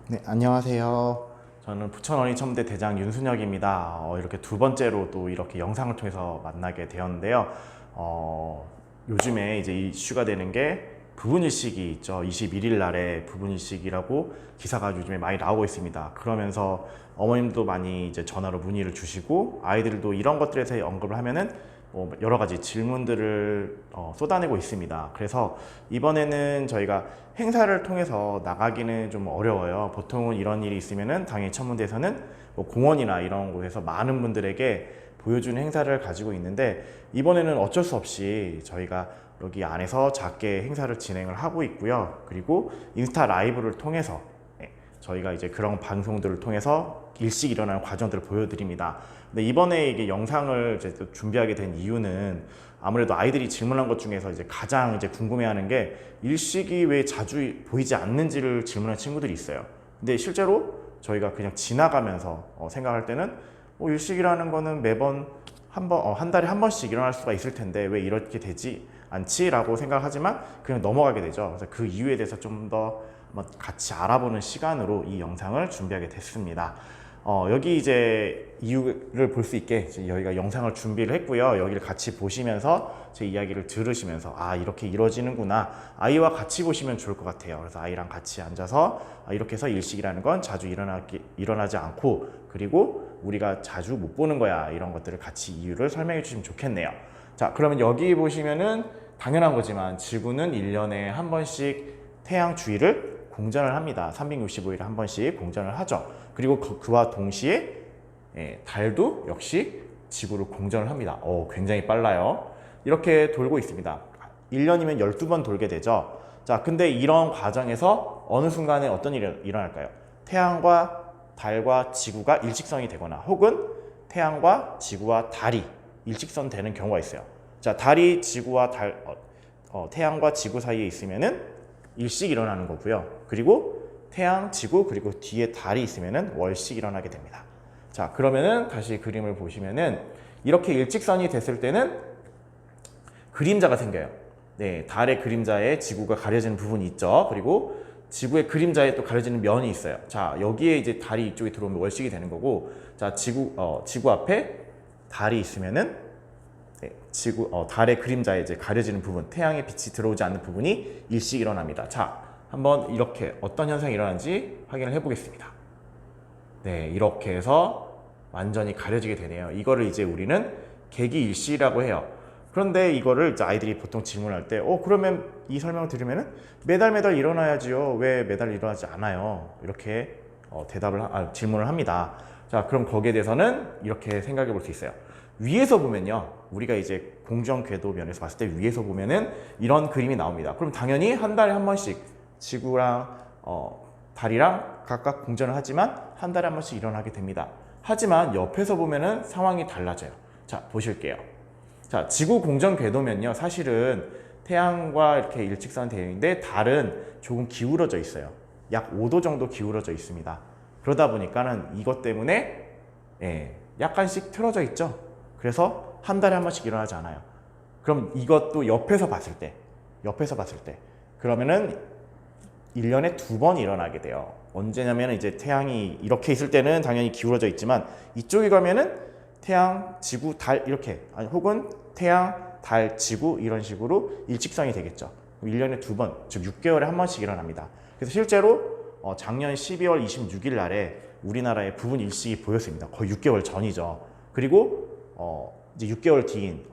네, 안녕하세요. 저는 부천어린이천문대 대장 윤순혁입니다. 이렇게 두 번째로 또 이렇게 영상을 통해서 만나게 되었는데요. 요즘에 이제 이슈가 되는 게 부분일식이 있죠. 21일 날에 부분일식이라고 기사가 요즘에 많이 나오고 있습니다. 그러면서 어머님도 많이 이제 전화로 문의를 주시고 아이들도 이런 것들에 대해 언급을 하면은 여러 가지 질문들을 쏟아내고 있습니다. 그래서 이번에는 저희가 행사를 통해서 나가기는 좀 어려워요. 보통은 이런 일이 있으면은 당연히 천문대에서는 공원이나 이런 곳에서 많은 분들에게 보여주는 행사를 가지고 있는데, 이번에는 어쩔 수 없이 저희가 여기 안에서 작게 행사를 진행을 하고 있고요. 그리고 인스타 라이브를 통해서 저희가 이제 그런 방송들을 통해서 일찍 일어나는 과정들을 보여드립니다. 근데 이번에 이게 영상을 이제 또 준비하게 된 이유는 아무래도 아이들이 질문한 것 중에서 이제 가장 이제 궁금해하는 게 일식이 왜 자주 보이지 않는지를 질문하는 친구들이 있어요. 근데 실제로 저희가 그냥 지나가면서 생각할 때는 일식이라는 거는 매번 한 달에 한 번씩 일어날 수가 있을 텐데 왜 이렇게 되지 않지라고 생각하지만 그냥 넘어가게 되죠. 그래서 그 이유에 대해서 좀 더 같이 알아보는 시간으로 이 영상을 준비하게 됐습니다. 여기 이제 이유를 볼 수 있게 저희가 영상을 준비를 했고요. 여기를 같이 보시면서 제 이야기를 들으시면서 이렇게 이루어지는구나, 아이와 같이 보시면 좋을 것 같아요. 그래서 아이랑 같이 앉아서 이렇게 해서 일식이라는 건 자주 일어나지 않고, 그리고 우리가 자주 못 보는 거야, 이런 것들을 같이 이유를 설명해 주시면 좋겠네요. 자, 그러면 여기 보시면은 당연한 거지만 지구는 1년에 한 번씩 태양 주위를 공전을 합니다. 365일에 한 번씩 공전을 하죠. 그리고 그와 동시에 달도 역시 지구를 공전을 합니다. 굉장히 빨라요. 이렇게 돌고 있습니다. 1년이면 12번 돌게 되죠. 자, 근데 이런 과정에서 어느 순간에 어떤 일이 일어날까요? 태양과 달과 지구가 일직선이 되거나, 혹은 태양과 지구와 달이 일직선 되는 경우가 있어요. 자, 달이 지구와 태양과 지구 사이에 있으면은 일식 일어나는 거고요. 그리고 태양, 지구, 그리고 뒤에 달이 있으면은 월식 일어나게 됩니다. 자, 그러면은 다시 그림을 보시면은 이렇게 일직선이 됐을 때는 그림자가 생겨요. 네, 달의 그림자에 지구가 가려지는 부분이 있죠. 그리고 지구의 그림자에 또 가려지는 면이 있어요. 자, 여기에 이제 달이 이쪽에 들어오면 월식이 되는 거고, 자, 지구 앞에 달이 있으면은 달의 그림자에 이제 가려지는 부분, 태양의 빛이 들어오지 않는 부분이 일식이 일어납니다. 자, 한번 이렇게 어떤 현상이 일어나는지 확인을 해보겠습니다. 네, 이렇게 해서 완전히 가려지게 되네요. 이거를 이제 우리는 개기일식이라고 해요. 그런데 이거를 이제 아이들이 보통 질문할 때, 그러면 이 설명을 들으면은 매달 일어나야지요, 왜 매달 일어나지 않아요? 이렇게 질문을 합니다. 자, 그럼 거기에 대해서는 이렇게 생각해 볼 수 있어요. 위에서 보면요, 우리가 이제 공전 궤도 면에서 봤을 때 위에서 보면은 이런 그림이 나옵니다. 그럼 당연히 한 달에 한 번씩 지구랑 달이랑 각각 공전을 하지만 한 달에 한 번씩 일어나게 됩니다. 하지만 옆에서 보면은 상황이 달라져요. 자, 보실게요. 자, 지구 공전 궤도면요, 사실은 태양과 이렇게 일직선 되어 있는데 달은 조금 기울어져 있어요. 약 5도 정도 기울어져 있습니다. 그러다 보니까는 이것 때문에 약간씩 틀어져 있죠. 그래서 한 달에 한 번씩 일어나지 않아요. 그럼 이것도 옆에서 봤을 때 그러면은 1년에 2번 일어나게 돼요. 언제냐면 이제 태양이 이렇게 있을 때는 당연히 기울어져 있지만, 이쪽에 가면은 태양, 지구, 달 이렇게, 혹은 태양, 달, 지구 이런 식으로 일직선이 되겠죠. 1년에 2번, 즉 6개월에 한 번씩 일어납니다. 그래서 실제로 작년 12월 26일 날에 우리나라에 부분 일식이 보였습니다. 거의 6개월 전이죠. 그리고 이제 6개월 뒤인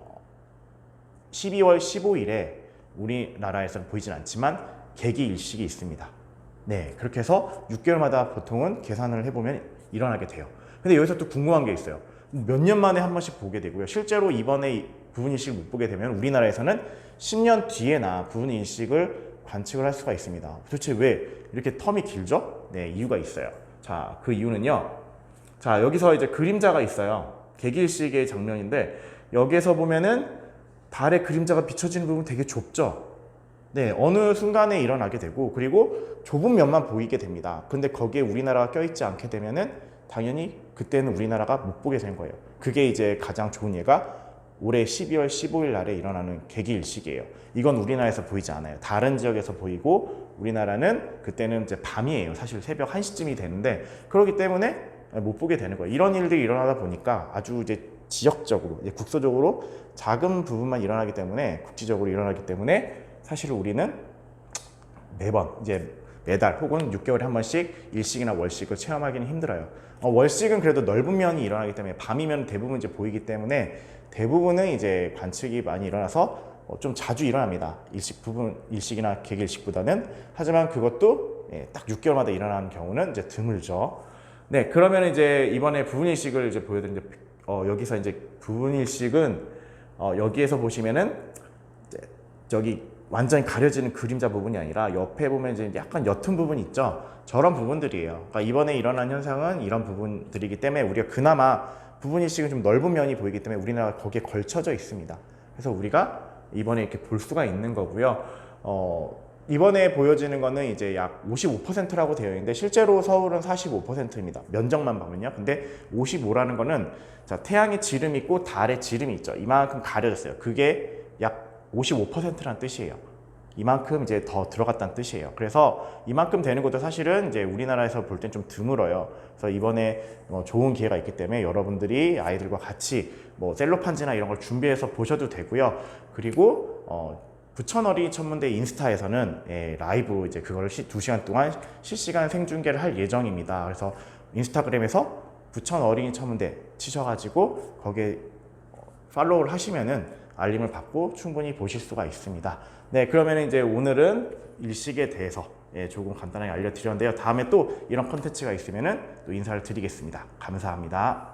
12월 15일에 우리나라에서는 보이진 않지만 개기 일식이 있습니다. 네, 그렇게 해서 6개월마다 보통은 계산을 해보면 일어나게 돼요. 근데 여기서 또 궁금한 게 있어요. 몇 년 만에 한 번씩 보게 되고요. 실제로 이번에 부분일식을 못 보게 되면 우리나라에서는 10년 뒤에나 부분일식을 관측을 할 수가 있습니다. 도대체 왜 이렇게 텀이 길죠? 네, 이유가 있어요. 자, 그 이유는요. 자, 여기서 이제 그림자가 있어요. 개기일식의 장면인데, 여기에서 보면은 달의 그림자가 비춰지는 부분 되게 좁죠? 네, 어느 순간에 일어나게 되고, 그리고 좁은 면만 보이게 됩니다. 근데 거기에 우리나라가 껴있지 않게 되면은 당연히 그때는 우리나라가 못 보게 되는 거예요. 그게 이제 가장 좋은 예가 올해 12월 15일 날에 일어나는 개기일식이에요. 이건 우리나라에서 보이지 않아요. 다른 지역에서 보이고 우리나라는 그때는 이제 밤이에요. 사실 새벽 1시쯤이 되는데 그렇기 때문에 못 보게 되는 거예요. 이런 일들이 일어나다 보니까 아주 이제 지역적으로, 이제 국소적으로 작은 부분만 일어나기 때문에, 국지적으로 일어나기 때문에 사실 우리는 매번 이제 매달 혹은 6개월에 한 번씩 일식이나 월식을 체험하기는 힘들어요. 월식은 그래도 넓은 면이 일어나기 때문에 밤이면 대부분 이제 보이기 때문에 대부분은 이제 관측이 많이 일어나서 좀 자주 일어납니다. 일식이나 개기일식보다는. 하지만 그것도 딱 6개월마다 일어나는 경우는 이제 드물죠. 네, 그러면 이제 이번에 부분일식을 이제 보여드리는데 여기서 이제 부분일식은 여기에서 보시면은 이제 저기 완전히 가려지는 그림자 부분이 아니라 옆에 보면 이제 약간 옅은 부분이 있죠. 저런 부분들이에요. 그러니까 이번에 일어난 현상은 이런 부분들이기 때문에 우리가 그나마 부분일식은 좀 넓은 면이 보이기 때문에 우리나라가 거기에 걸쳐져 있습니다. 그래서 우리가 이번에 이렇게 볼 수가 있는 거고요. 이번에 보여지는 거는 이제 약 55%라고 되어 있는데 실제로 서울은 45%입니다. 면적만 보면요. 근데 55라는 거는 자, 태양의 지름이 있고 달의 지름이 있죠. 이만큼 가려졌어요. 그게 약 55%라는 뜻이에요. 이만큼 이제 더 들어갔다는 뜻이에요. 그래서 이만큼 되는 것도 사실은 이제 우리나라에서 볼 땐 좀 드물어요. 그래서 이번에 좋은 기회가 있기 때문에 여러분들이 아이들과 같이 뭐 셀로판지나 이런 걸 준비해서 보셔도 되고요. 그리고 부천 어린이 천문대 인스타에서는 라이브 이제 그거를 2시간 동안 실시간 생중계를 할 예정입니다. 그래서 인스타그램에서 부천 어린이 천문대 치셔가지고 거기에 팔로우를 하시면은 알림을 받고 충분히 보실 수가 있습니다. 네, 그러면 이제 오늘은 일식에 대해서 조금 간단하게 알려드렸는데요. 다음에 또 이런 콘텐츠가 있으면은 또 인사를 드리겠습니다. 감사합니다.